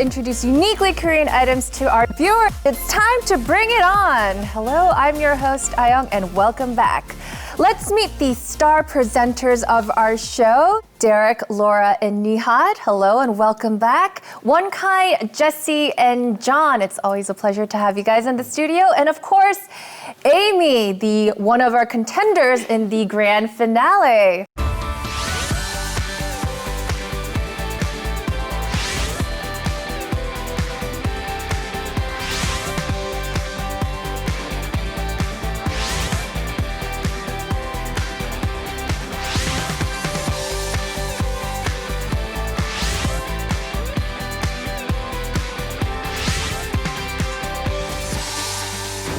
introduce uniquely Korean items to our viewers. It's time to bring it on. Hello, I'm your host, Arirang, and welcome back. Let's meet the star presenters of our show, Derek, Laura, and Nihat. Hello and welcome back. Wonkai, Jesse, and John. It's always a pleasure to have you guys in the studio. And of course, Amy, one of our contenders in the grand finale.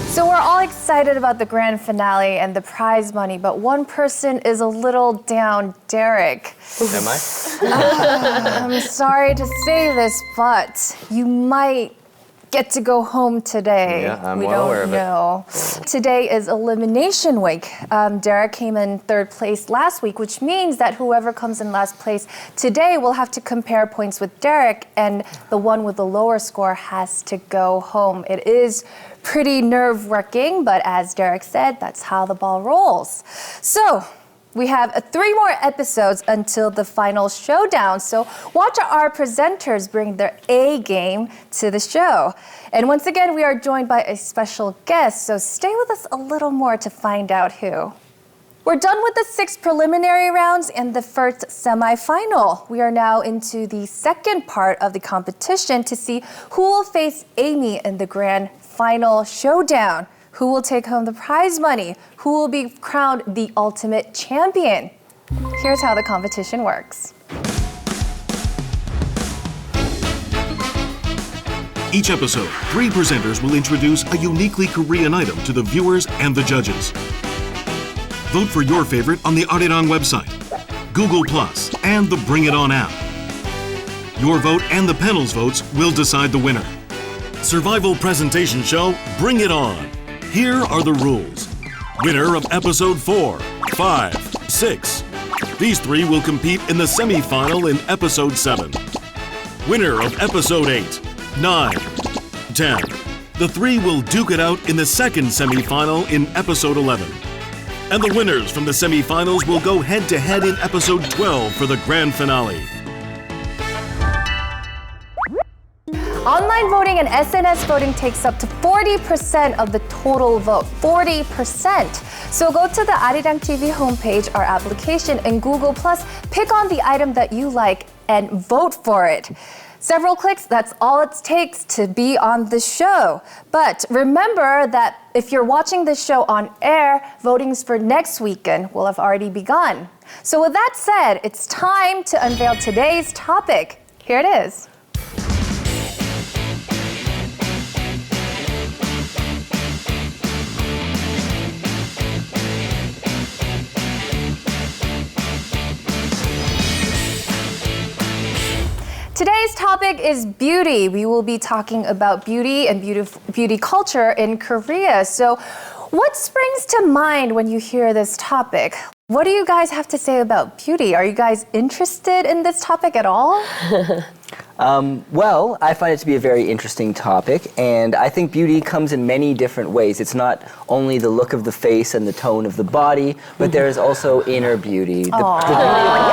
So we're all excited about the grand finale and the prize money, but one person is a little down, Derek. Am I? I'm sorry to say this, but you might get to go home today. Yeah, I'm we well don't aware of know. Today is elimination week. Derek came in third place last week, which means that whoever comes in last place today will have to compare points with Derek, and the one with the lower score has to go home. It is pretty nerve-wracking, but as Derek said, that's how the ball rolls. So we have 3 more episodes until the final showdown. So watch our presenters bring their A game to the show. And once again, we are joined by a special guest, so stay with us a little more to find out who. We're done with the 6 preliminary rounds and the first semifinal. We are now into the second part of the competition to see who will face Amy in the grand final showdown. Who will take home the prize money? Who will be crowned the ultimate champion? Here's how the competition works. Each episode, 3 presenters will introduce a uniquely Korean item to the viewers and the judges. Vote for your favorite on the Arirang website, Google+, and the Bring It On app. Your vote and the panel's votes will decide the winner. Survival presentation show, Bring It On. Here are the rules. Winner of episode 4, 5, 6. These 3 will compete in the semi-final in episode 7. Winner of episode 8, 9, 10. The 3 will duke it out in the second semi-final in episode 11. And the winners from the semi-finals will go head-to-head in episode 12 for the grand finale. Online voting and SNS voting takes up to 40% of the total vote. 40%. So go to the Arirang TV homepage, our application, and Google+, pick on the item that you like and vote for it. Several clicks, that's all it takes to be on the show. But remember that if you're watching this show on air, votings for next weekend will have already begun. So with that said, it's time to unveil today's topic. Here it is. Today's topic is beauty. We will be talking about beauty and beauty culture in Korea. So what springs to mind when you hear this topic? What do you guys have to say about beauty? Are you guys interested in this topic at all? Well, I find it to be a very interesting topic, and I think beauty comes in many different ways. It's not only the look of the face and the tone of the body, but there is also inner beauty, the beauty of the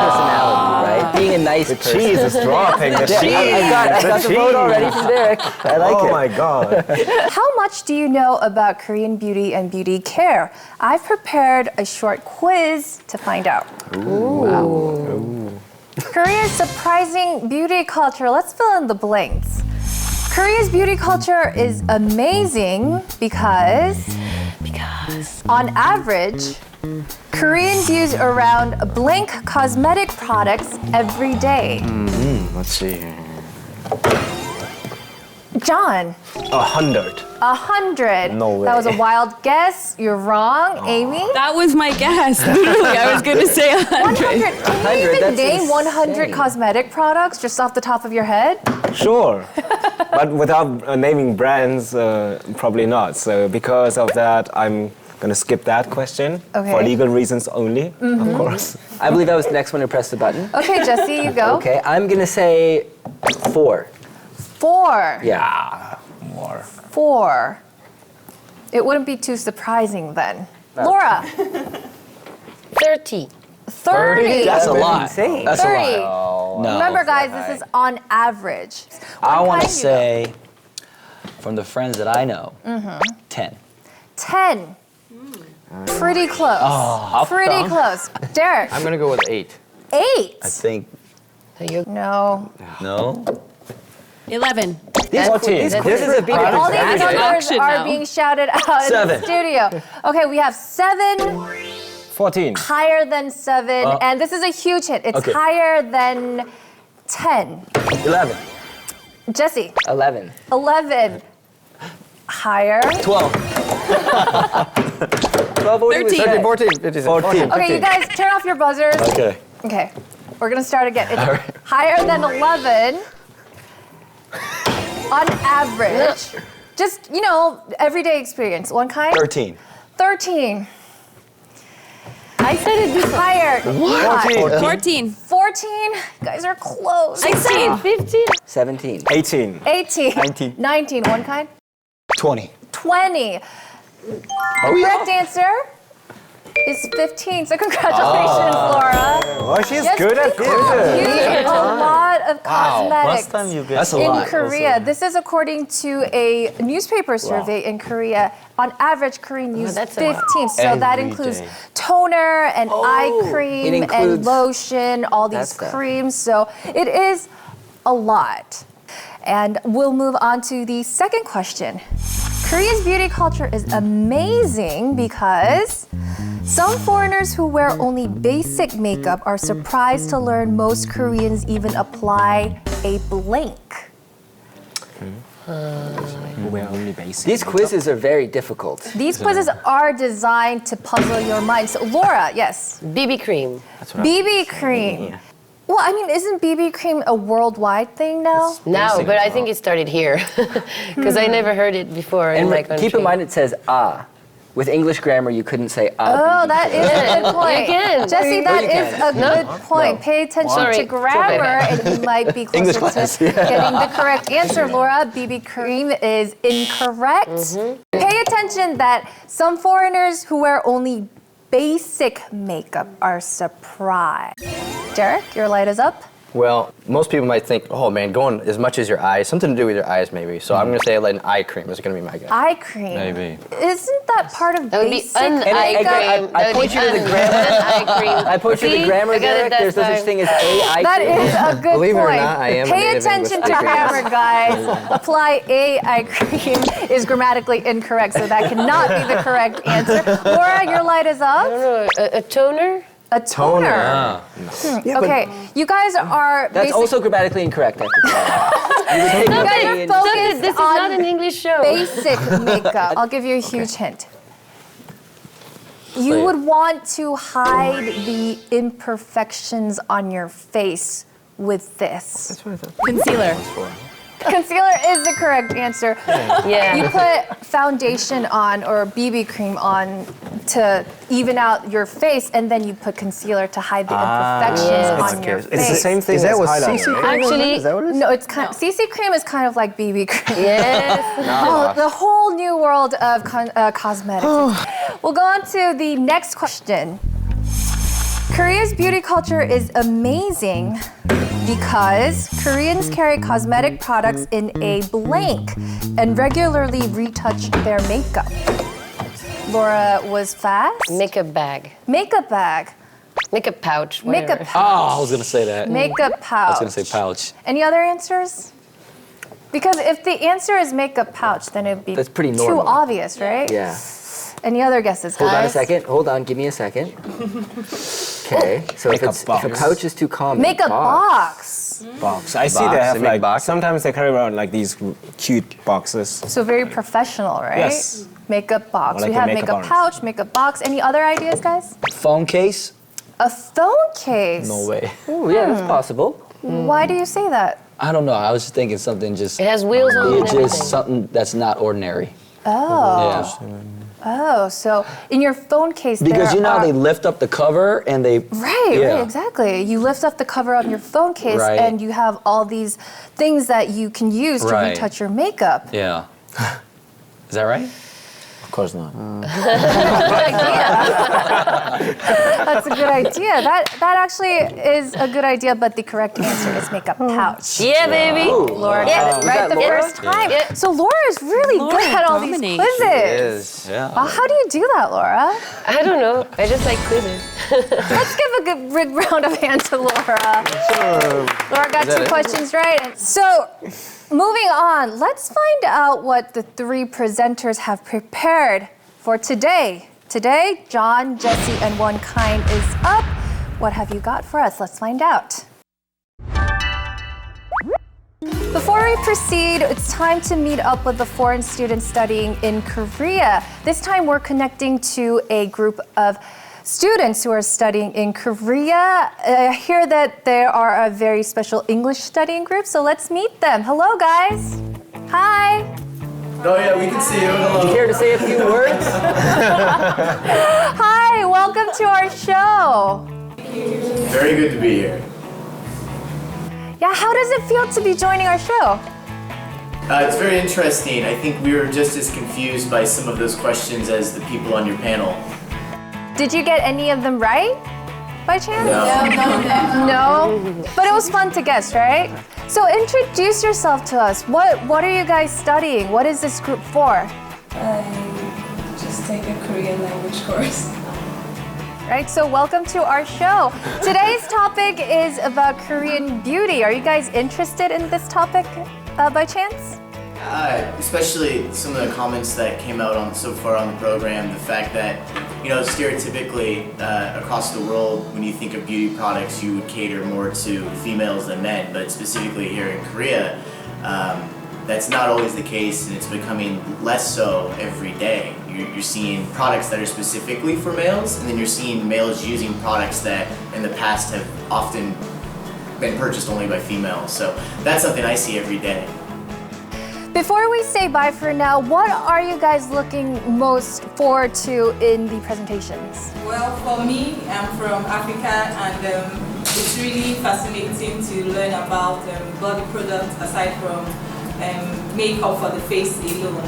personality, right? Being a nice person. The cheese is dropping. The cheese. I got the vote already from Derek. I like it. Oh my God. How much do you know about Korean beauty and beauty care? I've prepared a short quiz to find out. Ooh. Wow. Korea's surprising beauty culture. Let's fill in the blanks. Korea's beauty culture is amazing because on average, Koreans use around blank cosmetic products every day. Let's see. John. 100. 100. No way. That was a wild guess. You're wrong. Amy? That was my guess. Literally, I was going to say 100. 100. Can you even that's name 100 insane. cosmetic products just off the top of your head? Sure. But without naming brands, probably not. So because of that, I'm going to skip that question for legal reasons only, of course. I believe I was the next one to press the button. Okay, Jesse, you go. Okay, I'm going to say 4. 4. Yeah. More. 4. It wouldn't be too surprising then. Laura, 30. 30. That's a lot. Insane. That's 30. a lot. No. Remember, guys, this is on average. I One want to kind you say, from the friends that I know, 10. 10. Pretty close. Pretty close. Derek, I'm gonna go with 8. 8. I think, No. no? 11. 14. These quizzes have been All these Action numbers are now. being shouted out in 7. the studio. Okay, we have 7, 14. higher than 7, and this is a huge hit. It's Okay. higher than 10. 11. Jesse, 11. 11. Higher. 12. 12 already was 13. said. 14, 15, 14. Okay, you guys, turn off your buzzers. Okay. Okay, we're gonna start again. It's All right. higher than 11 on average. Just, everyday experience. One kind? 13. 13. I said it before. Higher. What? 14. 14. You guys are close. 16. 15. 17. 18. 18. 19. 19. One kind? 20. 20. Correct answer is 15. So congratulations, Laura. Oh, she's Yes, good at because this. you use a lot of cosmetics. That's a In lot. Korea, this is according to a newspaper survey in Korea. On average, Koreans use that's a 15. lot. So that Every includes day. toner and eye cream and includes lotion, all that these stuff. creams. So it is a lot. And we'll move on to the second question. Korea's beauty culture is amazing because some foreigners who wear only basic makeup are surprised to learn most Koreans even apply a blank. We're only basic. These quizzes are very difficult. These quizzes are designed to puzzle your mind. So Laura, yes, BB cream. BB cream. Well, I mean, isn't BB cream a worldwide thing now? No, but I think it started here because I never heard it before in And my country. keep in mind it says ah. With English grammar, you couldn't say ah. Oh, that is a good point. You can. Jesse, that you is a good point. Pay attention Sorry. to grammar and you might be closer to getting the correct answer. Laura, BB cream is incorrect. Pay attention that some foreigners who wear only basic makeup are surprised. Derek, your light is up. Well, most people might think, oh man, going as much as your eyes, something to do with your eyes maybe. So I'm gonna say like an eye cream is gonna be my guess. Eye cream. Maybe. Isn't that part of That would be basic an eye cream. I point you to the grammar. Eye cream. I point you to the See? grammar, I got it Derek. that There's no such time. thing as a eye That cream. is a good Believe it or point. not, I am a Pay native attention to English speaker. grammar, guys. Apply a eye cream is grammatically incorrect, so that cannot be the correct answer. Laura, your light is I up. don't know, a toner? A toner. Okay, you guys are That's also grammatically incorrect. After you guys are This focused is not an on English show. basic makeup. I'll give you a huge hint. You would want to hide the imperfections on your face with this. Concealer. Concealer is the correct answer. Yeah. You put foundation on or BB cream on to even out your face, and then you put concealer to hide the imperfections on your face. It's the same thing Is that as what highlighter, CC right? cream Actually- is? That what it is? No, it's kind. CC cream is kind of like BB cream. Yes. Oh, the whole new world of cosmetics. We'll go on to the next question. Korea's beauty culture is amazing because Koreans carry cosmetic products in a blank and regularly retouch their makeup. Laura was fast. Makeup bag. Makeup bag. Makeup pouch. Makeup Whatever. pouch. Oh, I was going to say that. Makeup pouch. I was going to say pouch. Any other answers? Because if the answer is makeup pouch, then it would be That's pretty too normal. obvious, right? Yeah. Any other guesses, guys? Hold on a second. Hold on. Give me a second. Okay. So if, Makeup if a pouch is too common. Makeup box. Box. I see Box, they they have make like, box? sometimes they carry around like these cute boxes. So very professional, right? Yes. Makeup box. Or like We a have makeup makeup artist. pouch, makeup box. Any other ideas, guys? Phone case? A phone case. No way. Ooh, yeah, that's possible. Why do you say that? I don't know. I was just thinking something just. It has wheels on it and It's everything. just something that's not ordinary. Oh. Yeah. Oh, so in your phone case, Because there are... they lift up the cover and they... Right, exactly. You lift up the cover of your phone case and you have all these things that you can use to retouch your makeup. Yeah. Is that right? Of course not. That's a good idea. That actually is a good idea, but the correct answer is makeup pouch. Yeah, baby. Laura got it right the first time. Yeah. So Laura is really good at all these quizzes. Yeah. Wow, how do you do that, Laura? I don't know. I just like quizzes. Let's give a good big round of hand to Laura. Laura got 2 questions right. So, moving on, let's find out what the 3 presenters have prepared for today. Today, John, Jesse, and One Kind is up. What have you got for us? Let's find out. Before we proceed, it's time to meet up with the foreign students studying in Korea. This time we're connecting to a group of students who are studying in Korea. I hear that there are a very special English studying group, so let's meet them. Hello, guys. Hi. Oh yeah, we can see you. Hello. Would you care to say a few words? Hi, welcome to our show. Very good to be here. Yeah, how does it feel to be joining our show? It's very interesting. I think we were just as confused by some of those questions as the people on your panel. Did you get any of them right, by chance? No. No? But it was fun to guess, right? So introduce yourself to us. What are you guys studying? What is this group for? I just take a Korean language course. Right, so welcome to our show. Today's topic is about Korean beauty. Are you guys interested in this topic by chance? Especially some of the comments that came out so far on the program, the fact that, stereotypically across the world, when you think of beauty products, you would cater more to females than men, but specifically here in Korea, that's not always the case, and it's becoming less so every day. You're seeing products that are specifically for males, and then you're seeing males using products that in the past have often been purchased only by females. So that's something I see every day. Before we say bye for now, what are you guys looking most forward to in the presentations? Well, for me, I'm from Africa, and it's really fascinating to learn about body products aside from makeup for the face alone.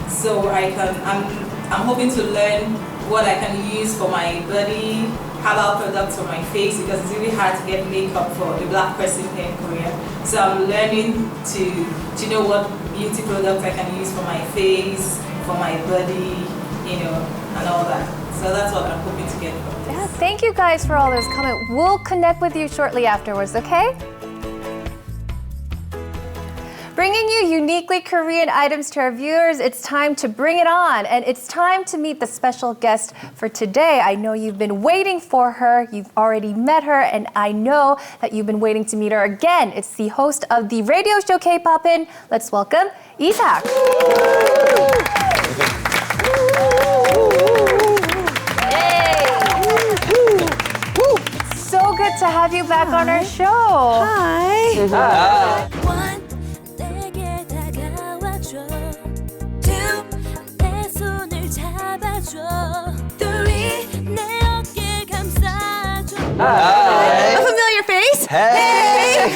So I'm hoping to learn what I can use for my body, herbal products for my face, because it's really hard to get makeup for a black person here in Korea. So I'm learning to know what beauty products I can use for my face, for my body, and all that. So that's what I'm hoping to get from this. Yeah, thank you guys for all those comments. We'll connect with you shortly afterwards, okay? Bringing you uniquely Korean items to our viewers, it's time to bring it on. And it's time to meet the special guest for today. I know you've been waiting for her. You've already met her. And I know that you've been waiting to meet her again. It's the host of the radio show K-Popin. Let's welcome Isak. So good to have you back on our show. Hi. Hi. A familiar face? Hey!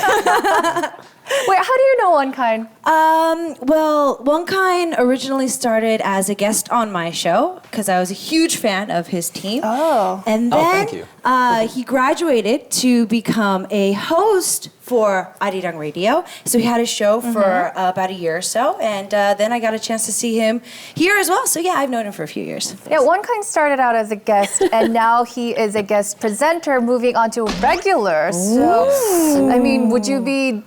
Wait, how do you know One Kind? Well, One Kind originally started as a guest on my show because I was a huge fan of his team. Oh. And thank then you. he graduated to become a host for Arirang Radio. So he had a show for about a year or so. And then I got a chance to see him here as well. So yeah, I've known him for a few years. Yeah, One Kind started out as a guest, and now he is a guest presenter, moving on to a regular. So, I mean, would you be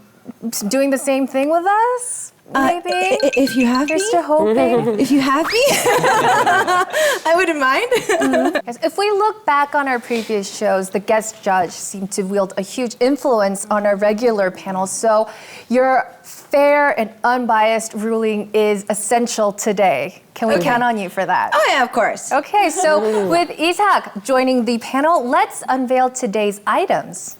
doing the same thing with us? Maybe? If you have Here's me. to hoping. If you have me, I wouldn't mind. If we look back on our previous shows, the guest judge seemed to wield a huge influence on our regular panel. So your fair and unbiased ruling is essential today. Can we count on you for that? Oh yeah, of course. Okay, so with Isak joining the panel, let's unveil today's items.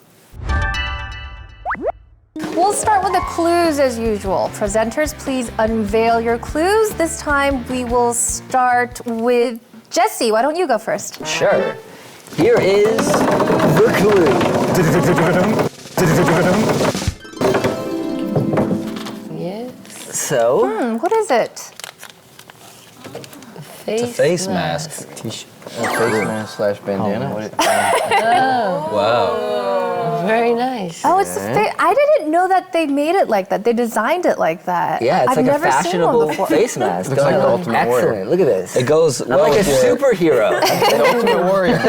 We'll start with the clues as usual. Presenters, please unveil your clues. This time we will start with Jesse. Why don't you go first? Sure. Here is the clue. Yes. So, What is it? It's a face mask. Face mask / bandana. Wow. Very nice. Oh, it's I didn't know that they made it like that. They designed it like that. yeah, it's I've like a never seen one fashionable before. face mask. Looks like the Ultimate Warrior. Excellent. Look at this. It goes I'm well like a with your, superhero. The Ultimate Warrior.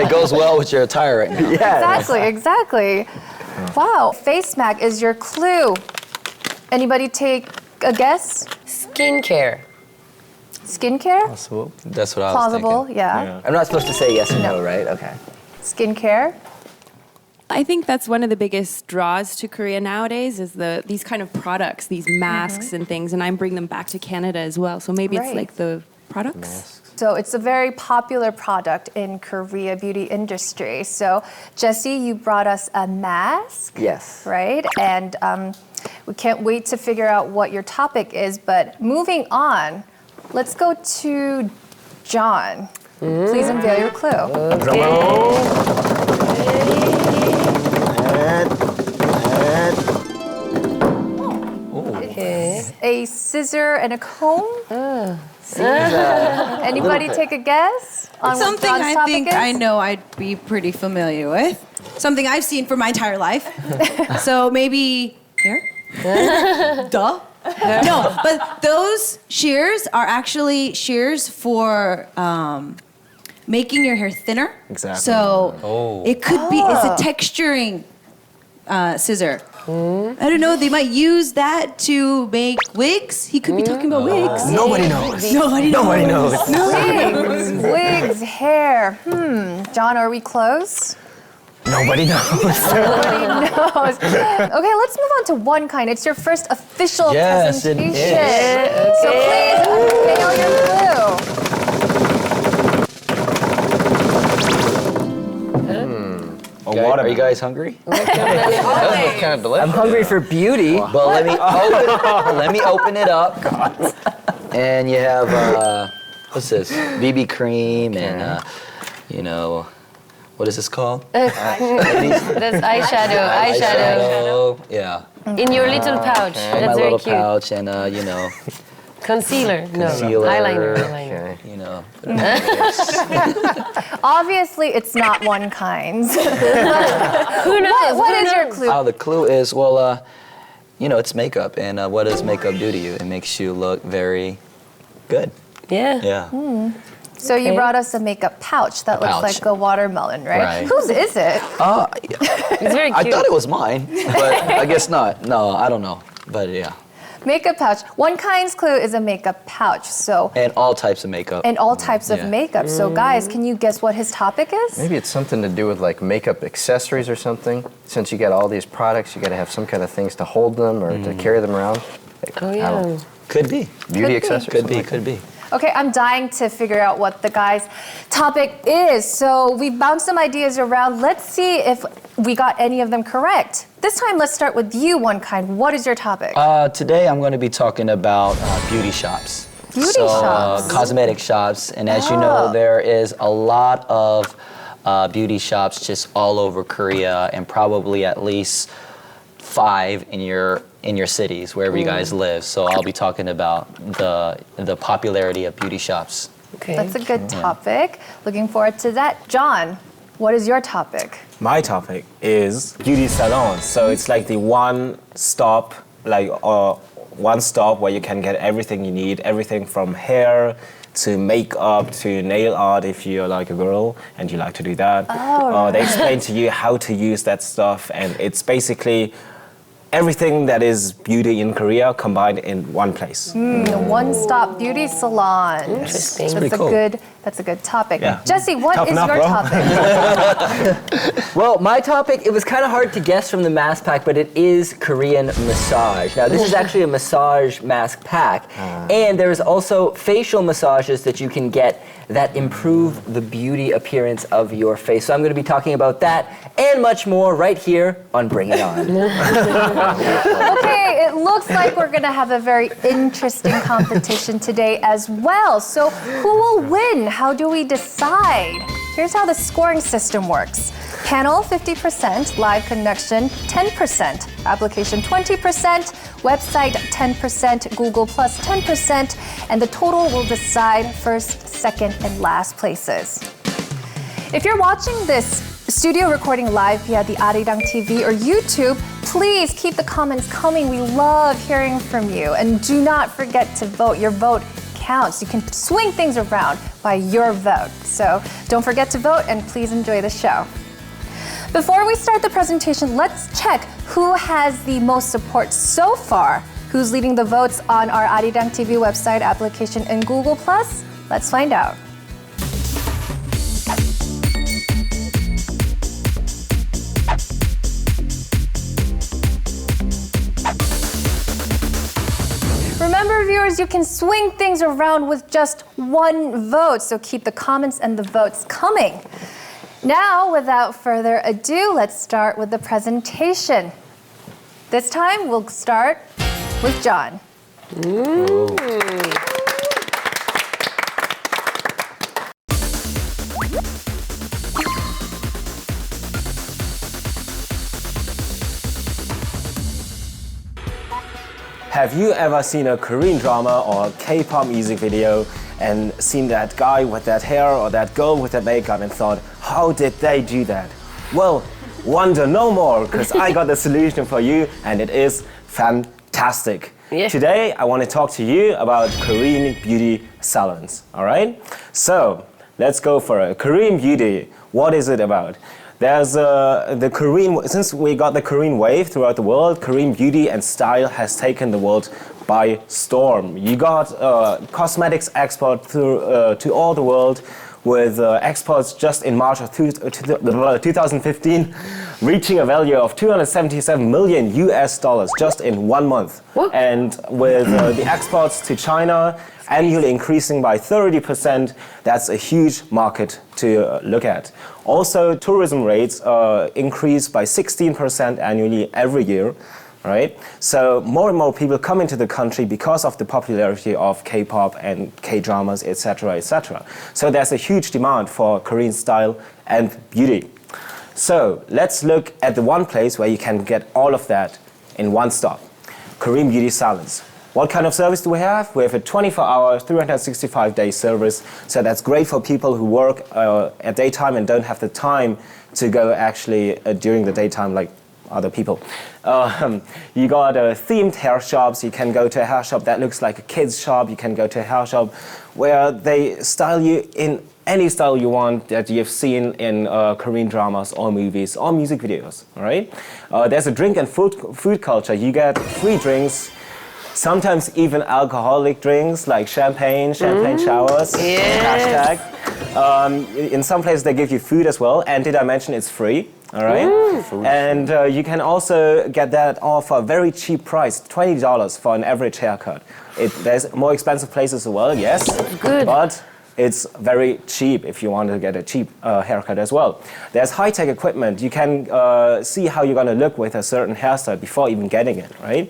It goes well with your attire right now. Yeah. Exactly. Wow. Face mask is your clue. Anybody take a guess? Skincare. Skincare? That's what I was Plausible, thinking. yeah. I'm not supposed to say yes or no, right? Okay. Skincare. I think that's one of the biggest draws to Korea nowadays is these kind of products, these masks and things, and I'm bringing them back to Canada as well. So maybe Right. it's like the products. So it's a very popular product in Korea beauty industry. So Jesse, you brought us a mask, Yes. right? And we can't wait to figure out what your topic is. But moving on, let's go to John. Please unveil your clue. Okay. A scissor and a comb. Anybody take a guess on what Something John's I topic think is? I know I'd be pretty familiar with. Something I've seen for my entire life. So maybe hair? Duh. No, but those shears are actually shears for making your hair thinner. Exactly. So it could be, it's a texturing scissor. I don't know, they might use that to make wigs. He could be talking about wigs. Nobody knows. Nobody knows. Wigs, hair. John, are we close? Nobody knows. Nobody knows. Okay, let's move on to one kind. It's your first official Yes, it presentation. is. So please unveil your clue. Are you guys hungry? That looks kind of delicious. I'm hungry for beauty. Well, let me open it up. And you have what's this? BB cream and you know, what is this called? That's eyeshadow. Yeah. In your little pouch. In That's my very little cute. pouch and you know, Concealer. No. Concealer. Eyeliner. you know. Obviously, it's not one kind. Who knows? What is your clue? The clue is you know, it's makeup, and what does makeup do to you? It makes you look very good. Yeah. Yeah. So you Okay. brought us a makeup pouch that looks pouch. like a watermelon, right? Right. Whose is it? It's very I cute. thought it was mine, but I guess not. No, I don't know. But yeah. Makeup pouch. One kind's clue is a makeup pouch. So And all types of makeup. and all types of Yeah. makeup. So guys, can you guess what his topic is? Maybe it's something to do with like makeup accessories or something. Since you got all these products, you got to have some kind of things to hold them or to carry them around. Like, Oh, I don't know. yeah. Could be. Beauty be. accessories. Could be. Okay, I'm dying to figure out what the guy's topic is. So we bounced some ideas around. Let's see if we got any of them correct. This time, let's start with you, One Kind. What is your topic? Today I'm going to be talking about beauty shops. Beauty shops. Cosmetic shops. And as you know, there is a lot of beauty shops just all over Korea, and probably at least 5 in your cities, wherever you guys live. So I'll be talking about the popularity of beauty shops. Okay. That's a good topic. Looking forward to that. John, what is your topic? My topic is beauty salons. So it's like the one stop where you can get everything you need, everything from hair to makeup to nail art if you're like a girl and you like to do that. They explain to you how to use that stuff, and it's basically everything that is beauty in Korea combined in one place. A one-stop beauty salon. Interesting. That's pretty cool. That's a good topic. Yeah. Jesse, what Toughen is up, your bro. topic? Well, my topic, it was kind of hard to guess from the mask pack, but it is Korean massage. Now, this is actually a massage mask pack. And there's also facial massages that you can get that improve the beauty appearance of your face. So I'm going to be talking about that and much more right here on Bring It On. Okay, it looks like we're going to have a very interesting competition today as well. So who will win? How do we decide? Here's how the scoring system works. Panel 50%, live connection 10%, application 20%, website 10%, Google Plus 10%, and the total will decide first, second, and last places. If you're watching this studio recording live via the Arirang TV or YouTube, please keep the comments coming. We love hearing from you. And do not forget to vote. Your vote counts. You can swing things around by your vote. So don't forget to vote and please enjoy the show. Before we start the presentation, let's check who has the most support so far. Who's leading the votes on our Arirang TV website, application, and Google+? Let's find out. Remember, viewers, you can swing things around with just one vote, so keep the comments and the votes coming. Now, without further ado, let's start with the presentation. This time, we'll start with John. Have you ever seen a Korean drama or K-pop music video and seen that guy with that hair or that girl with that makeup and thought, how did they do that? Well, wonder no more, because I got the solution for you, and it is fantastic. Yeah. Today, I want to talk to you about Korean beauty salons, all right? So, let's go for it. Korean beauty, what is it about? There's since we got the Korean wave throughout the world, Korean beauty and style has taken the world by storm. You got cosmetics export to all the world, with exports just in March of 2015 reaching a value of $277 million just in 1 month. What? And with the exports to China annually increasing by 30%, that's a huge market to look at. Also, tourism rates increase by 16% annually every year. Right? So more and more people come into the country because of the popularity of K-pop and K-dramas, etc., etc. So there's a huge demand for Korean style and beauty. So let's look at the one place where you can get all of that in one stop. Korean beauty salons. What kind of service do we have? We have a 24-hour, 365-day service. So that's great for people who work at daytime and don't have the time to go actually during the daytime like other people. You got themed hair shops. You can go to a hair shop that looks like a kid's shop. You can go to a hair shop where they style you in any style you want that you've seen in Korean dramas or movies or music videos. All right. There's a drink and food culture. You get free drinks, sometimes even alcoholic drinks like champagne showers. Yes. Hashtag. In some places they give you food as well. And did I mention it's free? All right, and you can also get that all for a very cheap price, $20 for an average haircut. There's more expensive places as well, yes, good. But it's very cheap if you want to get a cheap haircut as well. There's high-tech equipment. You can see how you're going to look with a certain hairstyle before even getting it, right?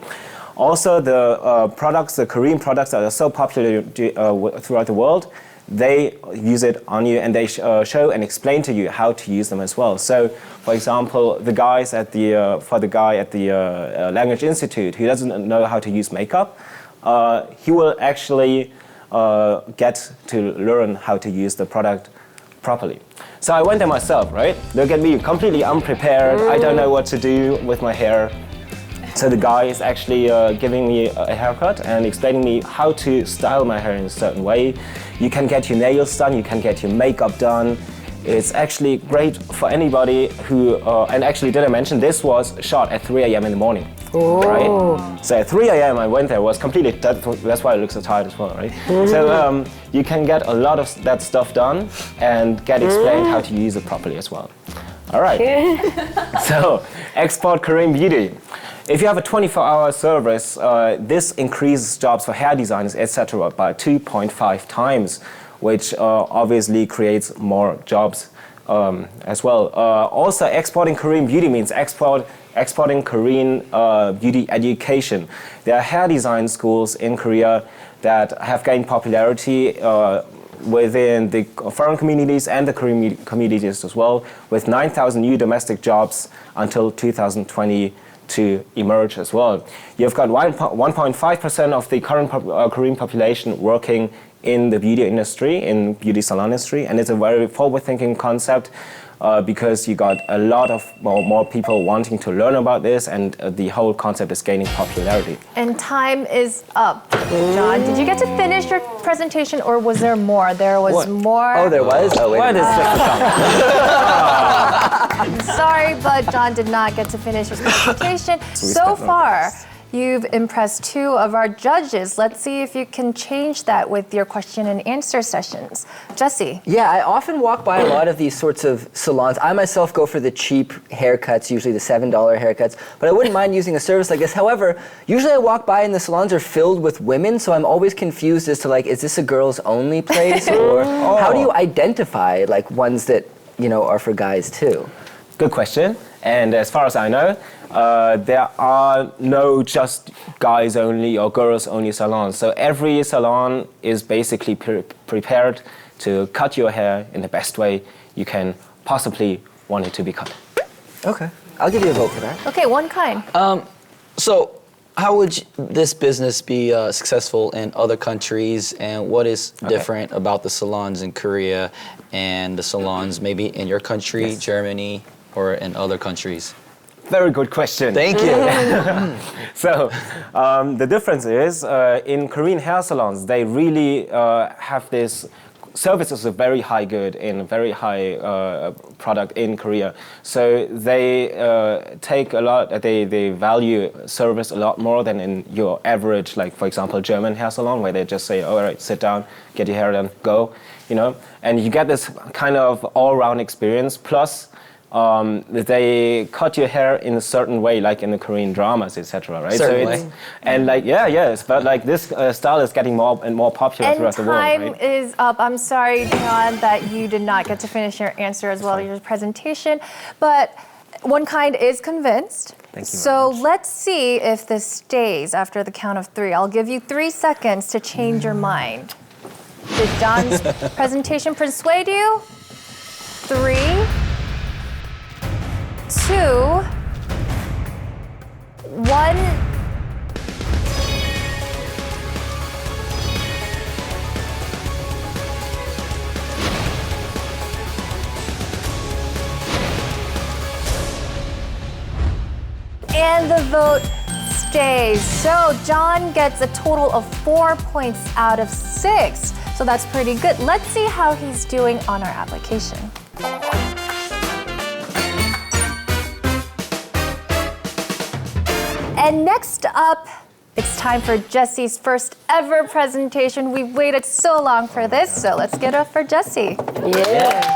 Also, the Korean products that are so popular throughout the world, they use it on you and they show and explain to you how to use them as well. So, for example, the guy at the Language Institute who doesn't know how to use makeup, he will actually get to learn how to use the product properly. So I went there myself, right? Look at me, completely unprepared. I don't know what to do with my hair. So the guy is actually giving me a haircut and explaining me how to style my hair in a certain way. You can get your nails done, you can get your makeup done. It's actually great for anybody who, and actually did I mention this was shot at 3 a.m. in the morning, right? So at 3 a.m. I went there, was completely, that's why I look so tired as well, right? So you can get a lot of that stuff done and get explained how to use it properly as well. All right, so export Korean beauty. If you have a 24-hour service, this increases jobs for hair designers, etc. by 2.5 times. which obviously creates more jobs as well. Also, exporting Korean beauty means exporting Korean beauty education. There are hair design schools in Korea that have gained popularity within the foreign communities and the Korean communities as well, with 9,000 new domestic jobs until 2020 to emerge as well. You've got 1.5% of the current Korean population working in the beauty industry, in beauty salon industry, and it's a very forward-thinking concept because you got a lot of more people wanting to learn about this, and the whole concept is gaining popularity. And time is up. John, did you get to finish your presentation, or was there more? There was more. Oh, there was? Oh, wait. What is I'm sorry, but John did not get to finish his presentation. So far, you've impressed 2 of our judges. Let's see if you can change that with your question and answer sessions. Jesse. Yeah, I often walk by a lot of these sorts of salons. I myself go for the cheap haircuts, usually the $7 haircuts, but I wouldn't mind using a service like this. However, usually I walk by and the salons are filled with women, so I'm always confused as to like, is this a girls only place? Or how do you identify like ones that, you know, are for guys too? Good question. And as far as I know, there are no just guys only or girls only salons. So every salon is basically prepared to cut your hair in the best way you can possibly want it to be cut. Okay, I'll give you a vote for that. Okay, one kind. So how would this business be successful in other countries, and what is different about the salons in Korea and the salons maybe in your country, Germany, or in other countries? Very good question. Thank you. So the difference is in Korean hair salons, they really have this services are very high good and very high product in Korea. So they take a lot, they value service a lot more than in your average, like for example, German hair salon, where they just say, all right, sit down, get your hair done, go, you know. And you get this kind of all-round experience. Plus, they cut your hair in a certain way, like in the Korean dramas, etc. Right? Certainly. So it's, and like but like this style is getting more and more popular throughout the world. And Right? time is up. I'm sorry, John, that you did not get to finish your answer as well as your presentation, but one kind is convinced. Thank you So very much. let's see if this stays after the count of 3. I'll give you 3 seconds to change your mind. Did John's presentation persuade you? 3, 2, 1. And the vote stays. So John gets a total of 4 points out of 6. So that's pretty good. Let's see how he's doing on our application. And next up, it's time for Jesse's first ever presentation. We've waited so long for this, so let's get up for Jesse. Yeah.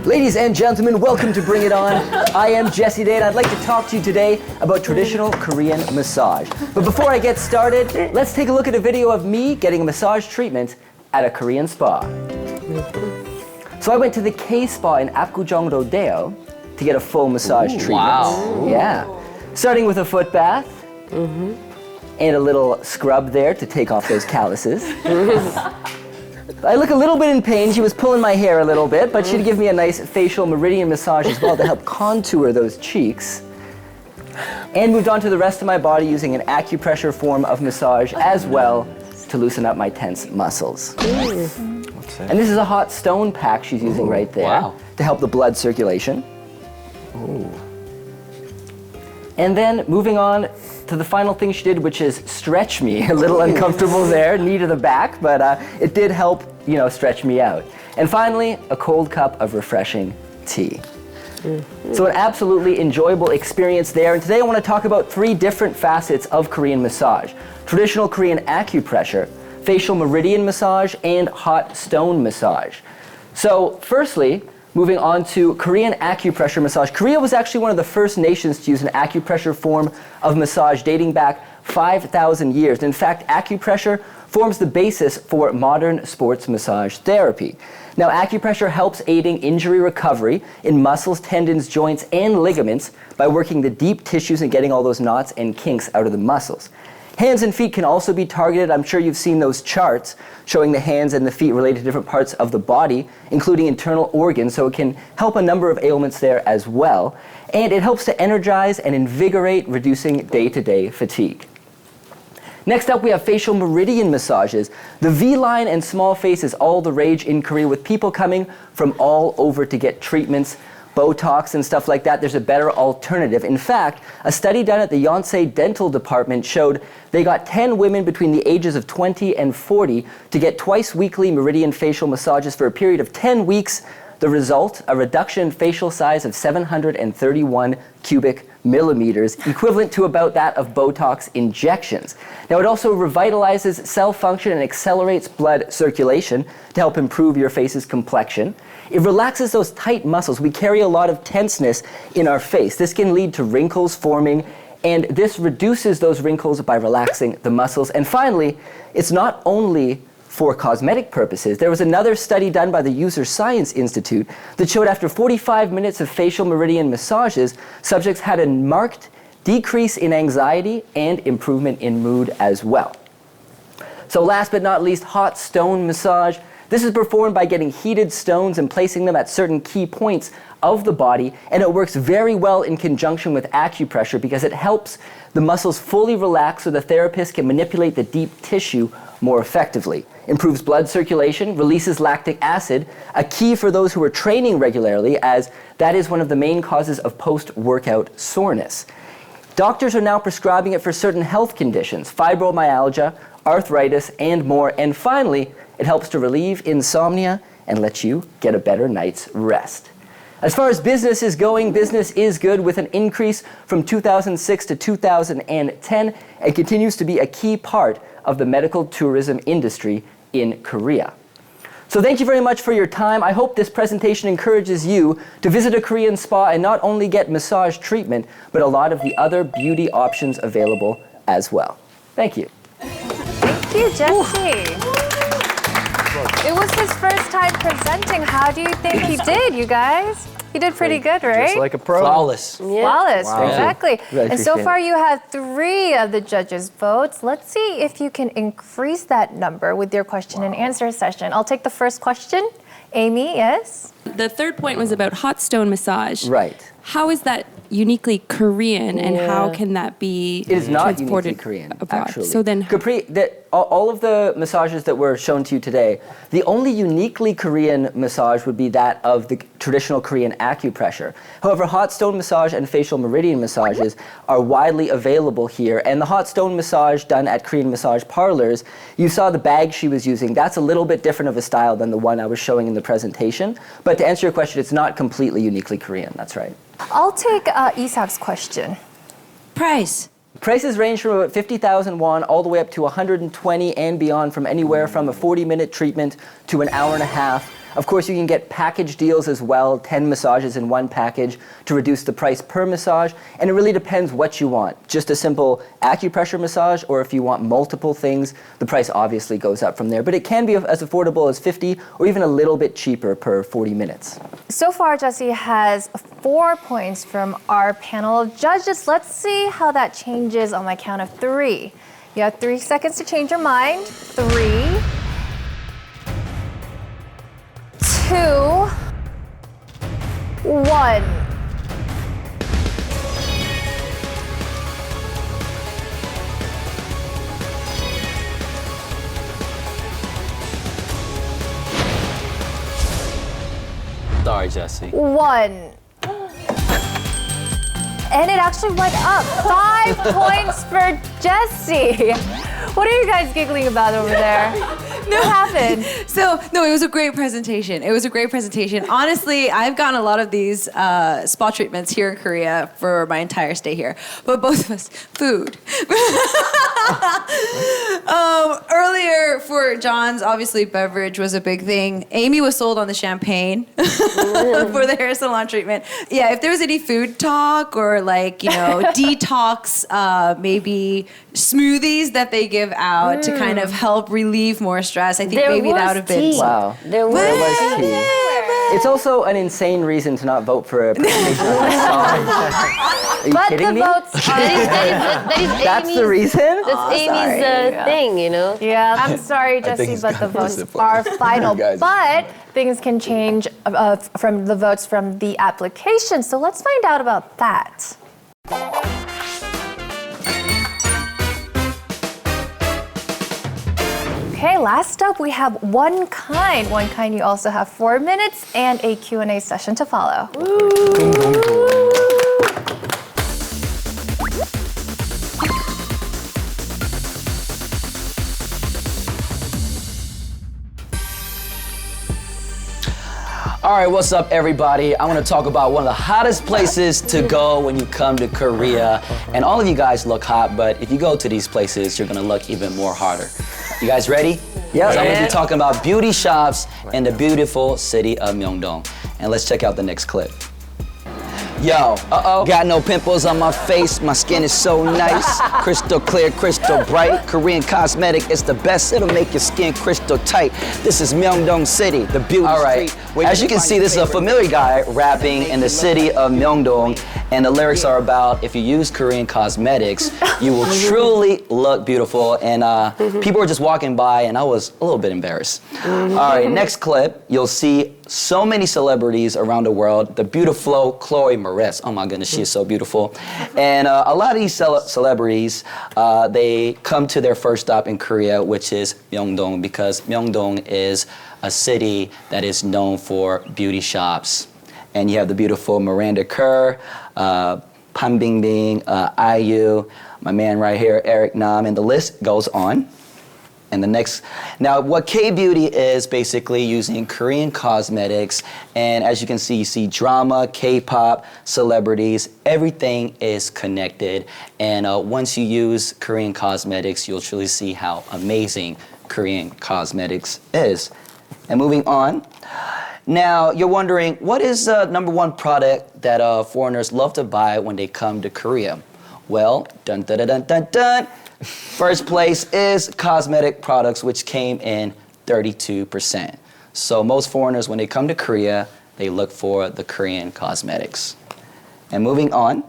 Ladies and gentlemen, welcome to Bring It On. I am Jesse Day, and I'd like to talk to you today about traditional Korean massage. But before I get started, let's take a look at a video of me getting a massage treatment at a Korean spa. So I went to the K-Spa in Apgujeong-do-daeo to get a full massage treatment. Wow. Yeah. Starting with a foot bath, and a little scrub there to take off those calluses. I look a little bit in pain. She was pulling my hair a little bit, but she'd give me a nice facial meridian massage as well to help contour those cheeks. And moved on to the rest of my body using an acupressure form of massage as well to loosen up my tense muscles. And this is a hot stone pack she's using right there to help the blood circulation. And then moving on to the final thing she did, which is stretch me. A little uncomfortable there, knee to the back, but it did help, you know, stretch me out. And finally, a cold cup of refreshing tea. So an absolutely enjoyable experience there. And today I want to talk about 3 different facets of Korean massage. Traditional Korean acupressure, facial meridian massage, and hot stone massage. So firstly, Moving on to Korean acupressure massage. Korea was actually one of the first nations to use an acupressure form of massage dating back 5,000 years. In fact, acupressure forms the basis for modern sports massage therapy. Now, acupressure helps aiding injury recovery in muscles, tendons, joints, and ligaments by working the deep tissues and getting all those knots and kinks out of the muscles. Hands and feet can also be targeted. I'm sure you've seen those charts showing the hands and the feet related to different parts of the body, including internal organs, so it can help a number of ailments there as well. And it helps to energize and invigorate, reducing day-to-day fatigue. Next up, we have facial meridian massages. The V-line and small face is all the rage in Korea, with people coming from all over to get treatments, Botox and stuff like that. There's a better alternative. In fact, a study done at the Yonsei Dental Department showed they got 10 women between the ages of 20 and 40 to get twice weekly meridian facial massages for a period of 10 weeks. The result, a reduction in facial size of 731 cubic millimeters, equivalent to about that of Botox injections. Now, it also revitalizes cell function and accelerates blood circulation to help improve your face's complexion. It relaxes those tight muscles. We carry a lot of tenseness in our face. This can lead to wrinkles forming, and this reduces those wrinkles by relaxing the muscles. And finally, it's not only for cosmetic purposes. There was another study done by the User Science Institute that showed after 45 minutes of facial meridian massages, subjects had a marked decrease in anxiety and improvement in mood as well. So last but not least, hot stone massage. This is performed by getting heated stones and placing them at certain key points of the body, and it works very well in conjunction with acupressure because it helps the muscles fully relax so the therapist can manipulate the deep tissue more effectively. Improves blood circulation, releases lactic acid, a key for those who are training regularly, as that is one of the main causes of post-workout soreness. Doctors are now prescribing it for certain health conditions, fibromyalgia, arthritis, and more. And finally, it helps to relieve insomnia and let you get a better night's rest. As far as business is going, business is good, with an increase from 2006 to 2010, and continues to be a key part of the medical tourism industry in Korea. So thank you very much for your time. I hope this presentation encourages you to visit a Korean spa and not only get massage treatment, but a lot of the other beauty options available as well. Thank you. Thank you, Jesse. It was his first time presenting. How do you think he did, you guys? He did pretty good, right? Just like a pro. Flawless. Flawless, Wow. exactly. Really And so appreciate far it. you have 3 of the judges' votes. Let's see if you can increase that number with your question and answer session. I'll take the first question. Amy, yes? The third point was about hot stone massage. Right. How is that uniquely Korean, and how can that be It is not transported uniquely Korean, abroad? actually. So then, All of the massages that were shown to you today, the only uniquely Korean massage would be that of the traditional Korean acupressure. However, hot stone massage and facial meridian massages are widely available here. And the hot stone massage done at Korean massage parlors, you saw the bag she was using. That's a little bit different of a style than the one I was showing in the presentation. But to answer your question, it's not completely uniquely Korean. That's right. I'll take Isak's question. Price. Prices range from about 50,000 won all the way up to 120 and beyond, from anywhere from a 40-minute treatment to an hour and a half. Of course, you can get package deals as well, 10 massages in one package to reduce the price per massage. And it really depends what you want. Just a simple acupressure massage, or if you want multiple things, the price obviously goes up from there. But it can be as affordable as 50 or even a little bit cheaper per 40 minutes. So far, Jesse has 4 points from our panel of judges. Let's see how that changes on my count of 3. You have 3 seconds to change your mind. 3, 2, 1. Sorry, Jesse. 1. And it actually went up. 5 points for Jesse. What are you guys giggling about over there? What happened? So, no, it was a great presentation. Honestly, I've gotten a lot of these spa treatments here in Korea for my entire stay here. But both of us, food. Earlier for John's, obviously beverage was a big thing. Amy was sold on the champagne for the hair salon treatment. Yeah, if there was any food talk or like, detox, maybe smoothies that they give out to kind of help relieve more stress, I think maybe that would have been. Wow. There was tea. It's also an insane reason to not vote for a presentation on massage. Are you kidding me? that is That's Amy's, the reason? That's Amy's thing, Yeah, I'm sorry, Jesse, but the votes are final. But things can change from the votes from the application. So let's find out about that. Okay, last up we have One Kind. One Kind, you also have 4 minutes and a Q&A session to follow. All right, what's up, everybody? I want to talk about one of the hottest places to go when you come to Korea. And all of you guys look hot, but if you go to these places, you're going to look even more hotter. You guys ready? Yeah. So I'm going to be talking about beauty shops in the beautiful city of Myeongdong. And let's check out the next clip. Yo, got no pimples on my face, my skin is so nice. Crystal clear, crystal bright. Korean cosmetic is the best, it'll make your skin crystal tight. This is Myeongdong City, the beauty street. As you can see, this is a familiar guy rapping in the city of Myeongdong, and the lyrics are about if you use Korean cosmetics, you will truly look beautiful. And people were just walking by, and I was a little bit embarrassed. All right, next clip, you'll see so many celebrities around the world. The beautiful Chloe Moretz. Oh my goodness, she is so beautiful. And a lot of these celebrities, they come to their first stop in Korea, which is Myeongdong, because Myeongdong is a city that is known for beauty shops. And you have the beautiful Miranda Kerr, Pan Bingbing, IU, my man right here, Arirang, and the list goes on. And the next, now what K-beauty is basically using Korean cosmetics, and as you can see, you see drama, K-pop, celebrities, everything is connected. And once you use Korean cosmetics, you'll truly see how amazing Korean cosmetics is. And moving on, now you're wondering, what is the #1 product that foreigners love to buy when they come to Korea? Well, dun dun dun dun dun dun. First place is cosmetic products, which came in 32%. So most foreigners, when they come to Korea, they look for the Korean cosmetics. And moving on.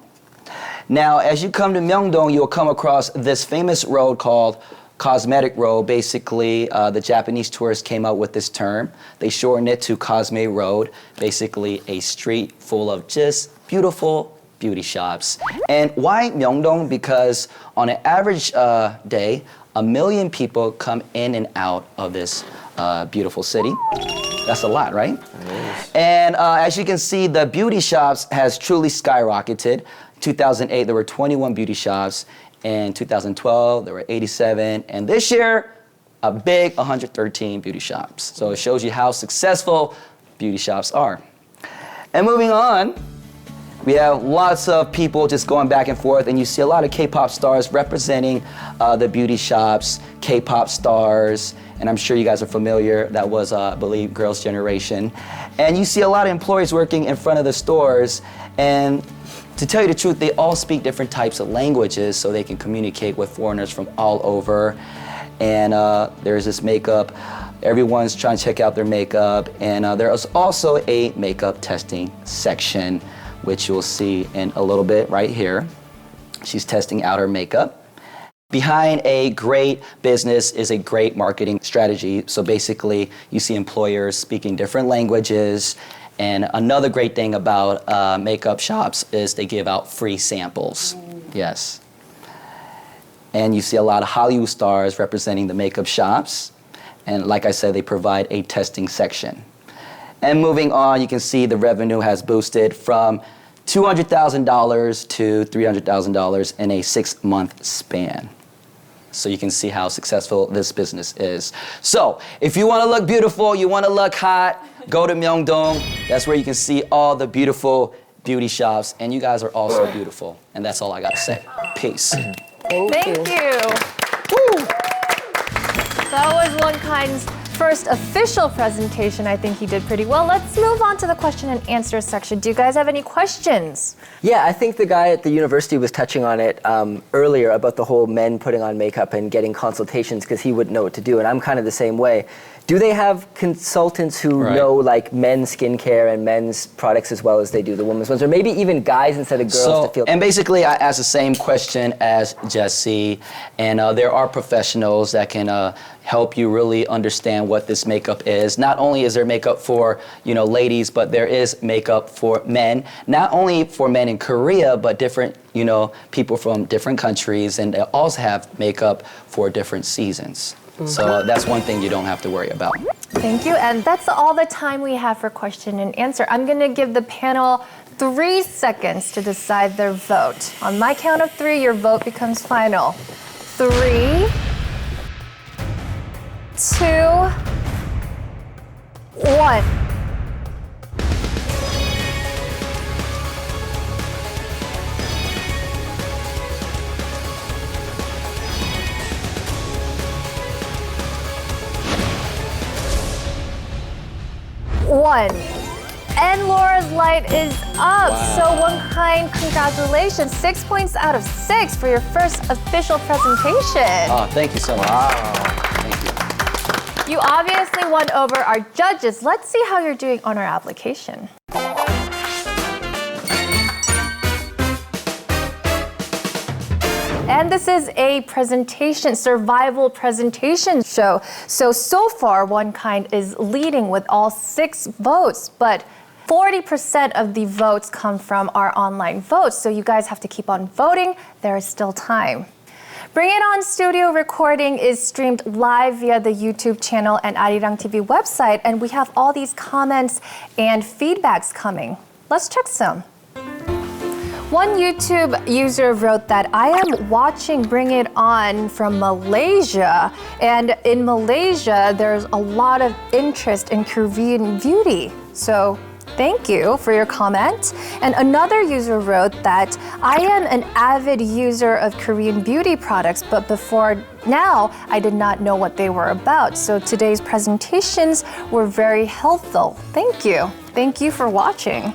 Now, as you come to Myeongdong, you'll come across this famous road called Cosmetic Road. Basically, the Japanese tourists came up with this term. They shortened it to Cosme Road, basically a street full of just beautiful beauty shops. And why Myeongdong? Because on an average day, 1 million people come in and out of this beautiful city. That's a lot, right? And as you can see, the beauty shops has truly skyrocketed. 2008, there were 21 beauty shops. In 2012, there were 87. And this year, a big 113 beauty shops. So it shows you how successful beauty shops are. And moving on, we have lots of people just going back and forth, and you see a lot of K-pop stars representing the beauty shops, K-pop stars, and I'm sure you guys are familiar. That was, I believe, Girls' Generation. And you see a lot of employees working in front of the stores, and to tell you the truth, they all speak different types of languages so they can communicate with foreigners from all over. And there's this makeup. Everyone's trying to check out their makeup, and there is also a makeup testing section, which you'll see in a little bit right here. She's testing out her makeup. Behind a great business is a great marketing strategy. So basically, you see employers speaking different languages. And another great thing about makeup shops is they give out free samples. Yes. And you see a lot of Hollywood stars representing the makeup shops. And like I said, they provide a testing section. And moving on, you can see the revenue has boosted from $200,000 to $300,000 in a 6-month span. so you can see how successful this business is. So, if you want to look beautiful, you want to look hot, go to Myeongdong. That's where you can see all the beautiful beauty shops, and you guys are also beautiful. And that's all I got to say. Peace. Thank you. Woo. That was One Kind's first official presentation. I think he did pretty well. Let's move on to the question and answer section. Do you guys have any questions? Yeah, I think the guy at the university was touching on it earlier about the whole men putting on makeup and getting consultations because he wouldn't know what to do, and I'm kind of the same way. Do they have consultants who know like men's skincare and men's products as well as they do the women's ones, or maybe even guys instead of girls to feel? And basically, I asked the same question as Jesse, and there are professionals that can help you really understand what this makeup is. Not only is there makeup for ladies, but there is makeup for men. Not only for men in Korea, but different people from different countries, and they also have makeup for different seasons. So that's one thing you don't have to worry about. Thank you, and that's all the time we have for question and answer. I'm gonna give the panel 3 seconds to decide their vote. On my count of 3, your vote becomes final. 3, 2, 1. And Laura's light is up. Wow. So One Kind, congratulations. 6 points out of 6 for your first official presentation. Oh, thank you so much. Wow. Thank you. You obviously won over our judges. Let's see how you're doing on our application. And this is a presentation, survival presentation show. So far, One Kind is leading with all 6 votes, but 40% of the votes come from our online votes. So you guys have to keep on voting. There is still time. Bring It On Studio recording is streamed live via the YouTube channel and Arirang TV website, and we have all these comments and feedbacks coming. Let's check some. One YouTube user wrote that I am watching Bring It On from Malaysia, and in Malaysia there's a lot of interest in Korean beauty. So thank you for your comment. And another user wrote that I am an avid user of Korean beauty products, but before now I did not know what they were about. So today's presentations were very helpful. Thank you. Thank you for watching.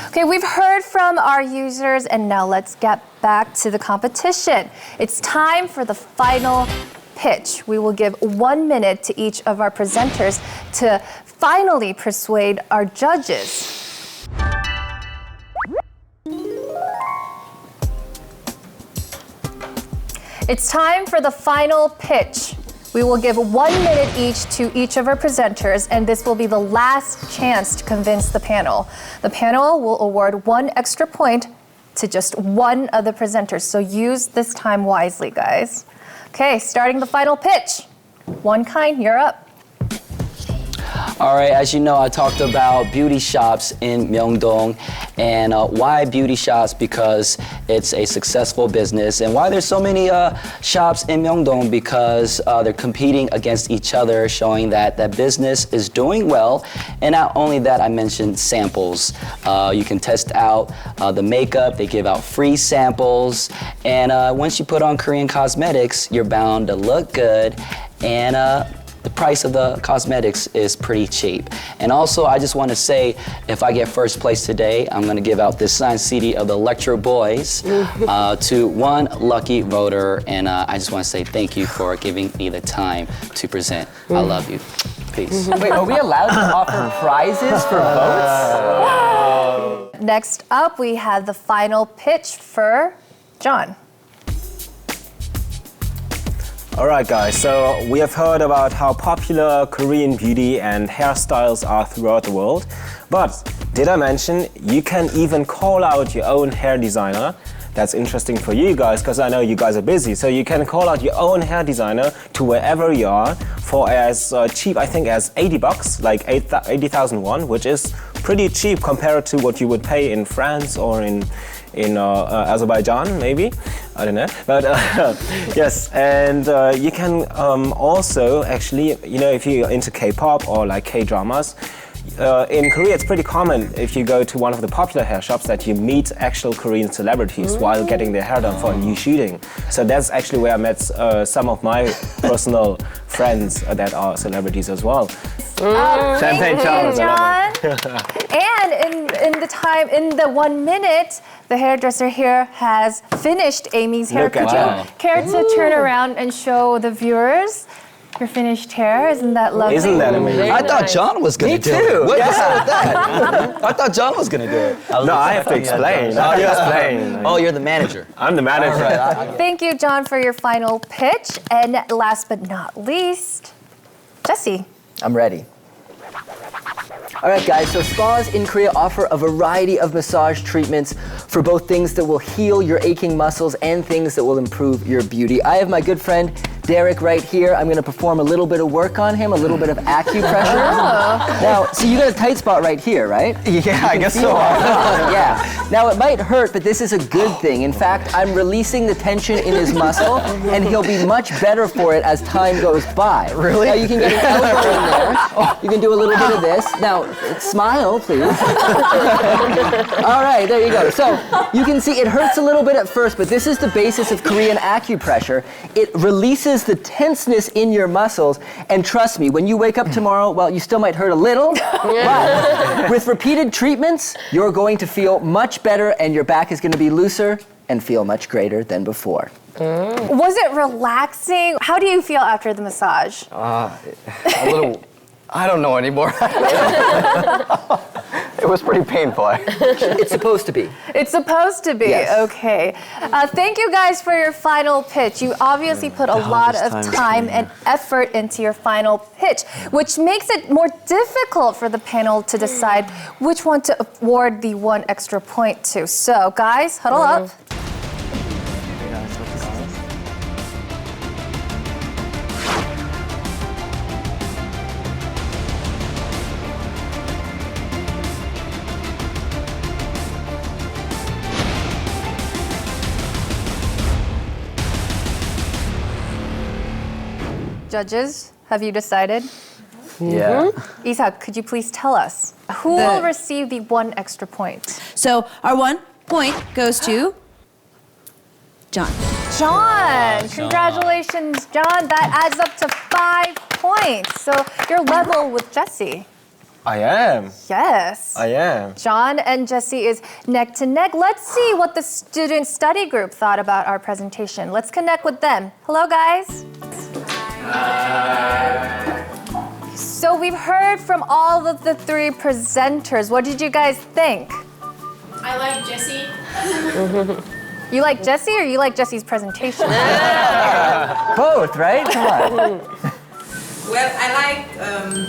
Okay, we've heard from our users, and now let's get back to the competition. It's time for the final pitch. We will give 1 minute to each of our presenters to finally persuade our judges. It's time for the final pitch. We will give 1 minute each to each of our presenters, and this will be the last chance to convince the panel. The panel will award 1 extra point to just one of the presenters, so use this time wisely, guys. Okay, starting the final pitch. One Kind, you're up. All right, as you know, I talked about beauty shops in Myeongdong, and why beauty shops? Because it's a successful business, and why there's so many shops in Myeongdong? Because they're competing against each other, showing that that business is doing well. And not only that, I mentioned samples. You can test out the makeup. They give out free samples, and once you put on Korean cosmetics, you're bound to look good, and the price of the cosmetics is pretty cheap. And also, I just want to say, if I get first place today, I'm going to give out this signed CD of the Electro Boys to one lucky voter. And I just want to say thank you for giving me the time to present. I love you. Peace. Wait, are we allowed to offer prizes for votes? Next up, we have the final pitch for John. Alright guys, so we have heard about how popular Korean beauty and hairstyles are throughout the world, but did I mention you can even call out your own hair designer? That's interesting for you guys because I know you guys are busy, so you can call out your own hair designer to wherever you are for as cheap, I think, as 80 bucks, like 80,000 won, which is pretty cheap compared to what you would pay in France or in in Azerbaijan, maybe. I don't know. But yes, and you can also actually, if you're into K-pop or like K-dramas, in Korea, it's pretty common if you go to one of the popular hair shops that you meet actual Korean celebrities while getting their hair done for a new shooting. So that's actually where I met some of my personal friends that are celebrities as well. Champagne John. And in the 1 minute, the hairdresser here has finished Amy's hair. Could you care to turn around and show the viewers your finished hair? Isn't that lovely? Isn't that amazing? I thought John was going to do it. What's up with that? I thought John was going to do it. No, I have to explain. Oh, you're the manager. I'm the manager. Right. Thank you, John, for your final pitch. And last but not least, Jesse. I'm ready. All right, guys, so spas in Korea offer a variety of massage treatments for both things that will heal your aching muscles and things that will improve your beauty. I have my good friend Derek right here. I'm gonna perform a little bit of work on him, a little bit of acupressure. Now, so you got a tight spot right here, right? Yeah, I guess so. Yeah. Now, it might hurt, but this is a good thing. In fact, I'm releasing the tension in his muscle, and he'll be much better for it as time goes by. Really? Now, you can get an elbow in there. You can do a little bit of this. Now, smile, please. All right, there you go. So, you can see it hurts a little bit at first, but this is the basis of Korean acupressure. It releases the tenseness in your muscles, and trust me, when you wake up tomorrow, well, you still might hurt a little, but with repeated treatments, you're going to feel much better, and your back is going to be looser and feel much greater than before. Was it relaxing? How do you feel after the massage? A little, I don't know anymore. It was pretty painful. It's supposed to be. It's supposed to be, Yes. okay. Thank you guys for your final pitch. You obviously put a lot of time and effort into your final pitch, which makes it more difficult for the panel to decide which one to award the 1 extra point to. So guys, huddle up. Judges, have you decided? Yeah. Isak, could you please tell us who will receive the 1 extra point? So our 1 point goes to John. John, congratulations, John. That adds up to 5 points. So you're level with Jesse. I am. Yes. I am. John and Jesse is neck to neck. Let's see what the student study group thought about our presentation. Let's connect with them. Hello, guys. So we've heard from all of the 3 presenters. What did you guys think? I like Jessie. You like Jesse or you like Jesse's presentation? Both, right? Come on. Well, I like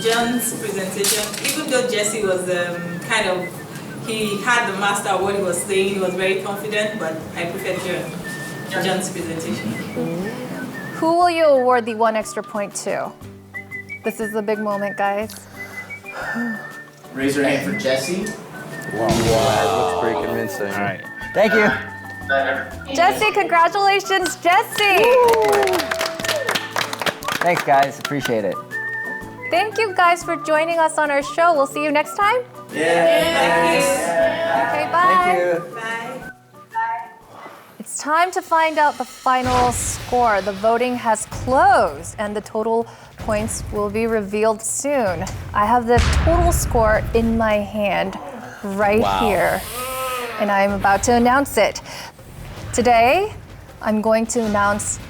John's presentation. Even though Jesse was he had the master of what he was saying, he was very confident, but I prefer John's presentation. Who will you award the 1 extra point to? This is the big moment, guys. Raise your hand for Jesse. Wow. That looks pretty convincing. All right. Thank you. Jesse, congratulations, Jesse! Thanks, guys. Appreciate it. Thank you guys for joining us on our show. We'll see you next time. Okay, bye. Thank you. It's time to find out the final score. The voting has closed and the total points will be revealed soon. I have the total score in my hand right here, and I'm about to announce it. Today, I'm going to announce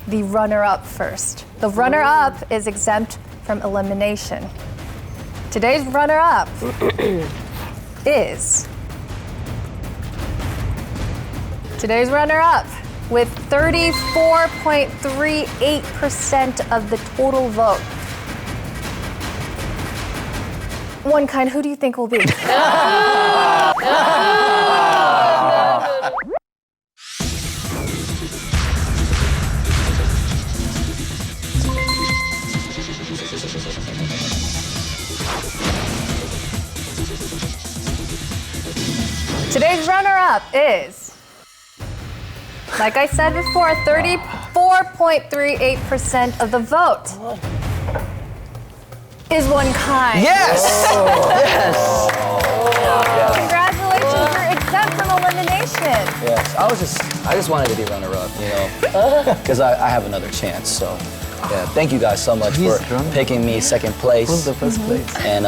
the runner-up first. The runner-up is exempt from elimination. Today's runner-up is... Today's runner-up with 34.38% of the total vote. One kind, who do you think will be? Today's runner-up is Like I said before, 34.38% of the vote is one kind. Yes! Yes! Congratulations, you're exempt from elimination. Yes, I just wanted to be runner-up, you know, because I have another chance. So, yeah, thank you guys so much for picking me second place. Who's the first place? And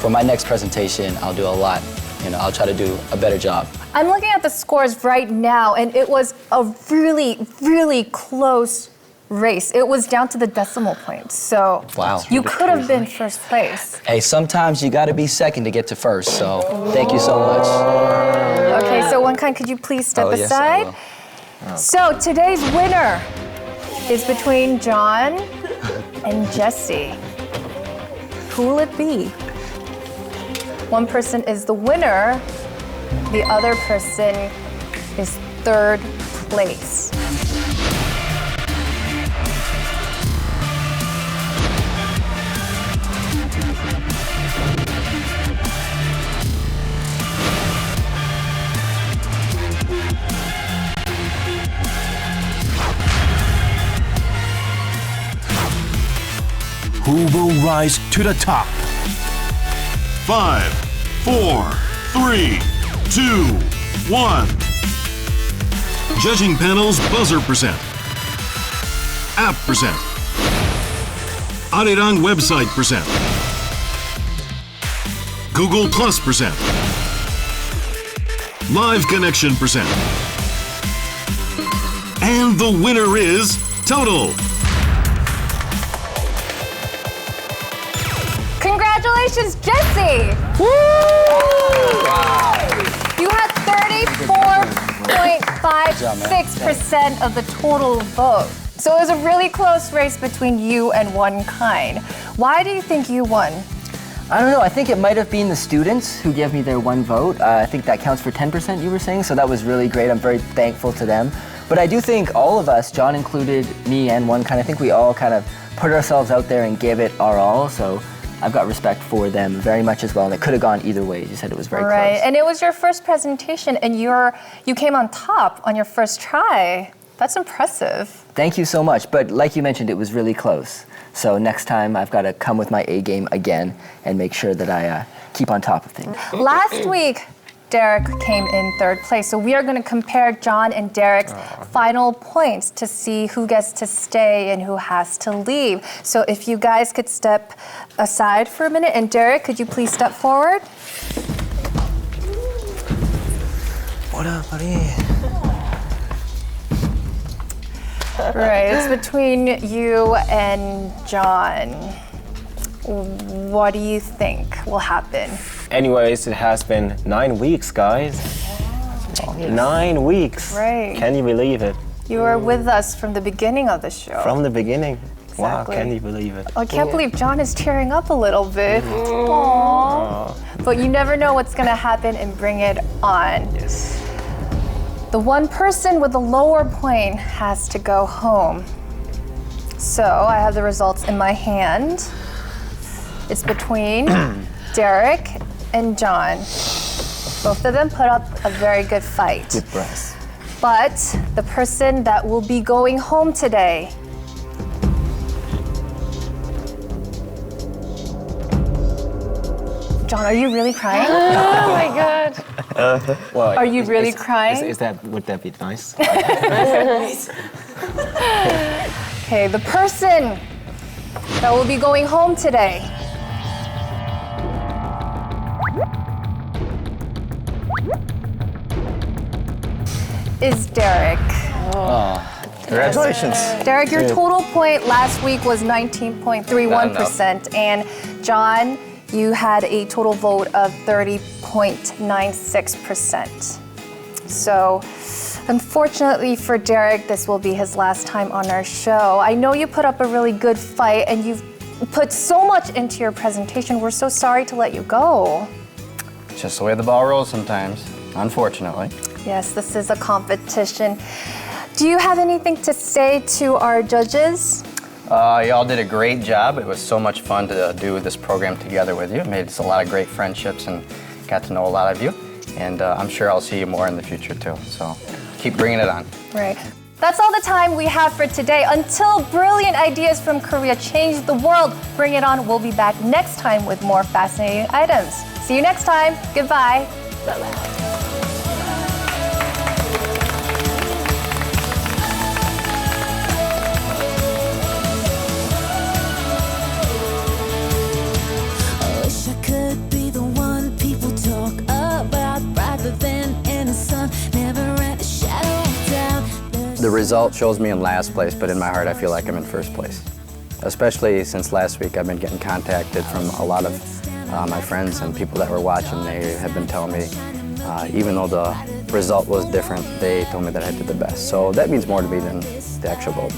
for my next presentation, I'll do a lot. You know, I'll try to do a better job. I'm looking at the scores right now, and it was a really, really close race. It was down to the decimal points. So Wow. you could have been first place. Hey, sometimes you got to be second to get to first. So, thank you so much. Okay, so one kind, could you please step Oh, yes, I aside? will. So today's winner is between John and Jesse. Who will it be? One person is the winner, the other person is third place. Who will rise to the top? 5, 4, 3, 2, 1. Judging panel's buzzer percent. App percent. Arirang website percent. Google Plus percent. Live connection percent. And the winner is total. Congratulations, Jesse! Woo! You had 34.56% of the total vote. So it was a really close race between you and one kind. Why do you think you won? I don't know. I think it might have been the students who gave me their one vote. I think that counts for 10%, you were saying, so that was really great. I'm very thankful to them. But I do think all of us, John included, me and one kind, I think we all kind of put ourselves out there and gave it our all. So I've got respect for them very much as well, and it could have gone either way. You said it was very Right, close. and it was your first presentation, and you came on top on your first try. That's impressive. Thank you so much, but like you mentioned, it was really close. So next time I've got to come with my A game again and make sure that I keep on top of things. Last week, Derek came in third place, so we are going to compare John and Derek's final points to see who gets to stay and who has to leave. So if you guys could step aside for a minute, and Derek, could you please step forward? What up, buddy? Right, it's between you and John. What do you think will happen? Anyways, it has been 9 weeks, guys. 9 weeks. Right. Can you believe it? You were with us from the beginning of the show. From the beginning. Wow, Exactly. can you believe it? I can't believe John is tearing up a little bit. Aww. But you never know what's going to happen, and bring it on. Yes. The one person with the lower point has to go home. So I have the results in my hand. It's between Derek and John. Both of them put up a very good fight. Good breath. But the person that will be going home today John, are you really crying? Oh my God. Well, Are you really crying? Would that be nice? Okay, the person that will be going home today is Derek. Congratulations. Derek, your total point last week was 19.31%, and John, you had a total vote of 30.96%. So, unfortunately for Derek, this will be his last time on our show. I know you put up a really good fight, and you've put so much into your presentation. We're so sorry to let you go. It's just the way the ball rolls sometimes, unfortunately. Yes, this is a competition. Do you have anything to say to our judges? Y'all did a great job. It was so much fun to do this program together with you. It made us a lot of great friendships and got to know a lot of you. And I'm sure I'll see you more in the future too. So keep bringing it on. Right. That's all the time we have for today. Until brilliant ideas from Korea change the world, bring it on. We'll be back next time with more fascinating items. See you next time. Goodbye. Bye-bye. The result shows me in last place, but in my heart I feel like I'm in first place. Especially since last week I've been getting contacted from a lot of my friends and people that were watching. They have been telling me, even though the result was different, they told me that I did the best. So that means more to me than the actual vote.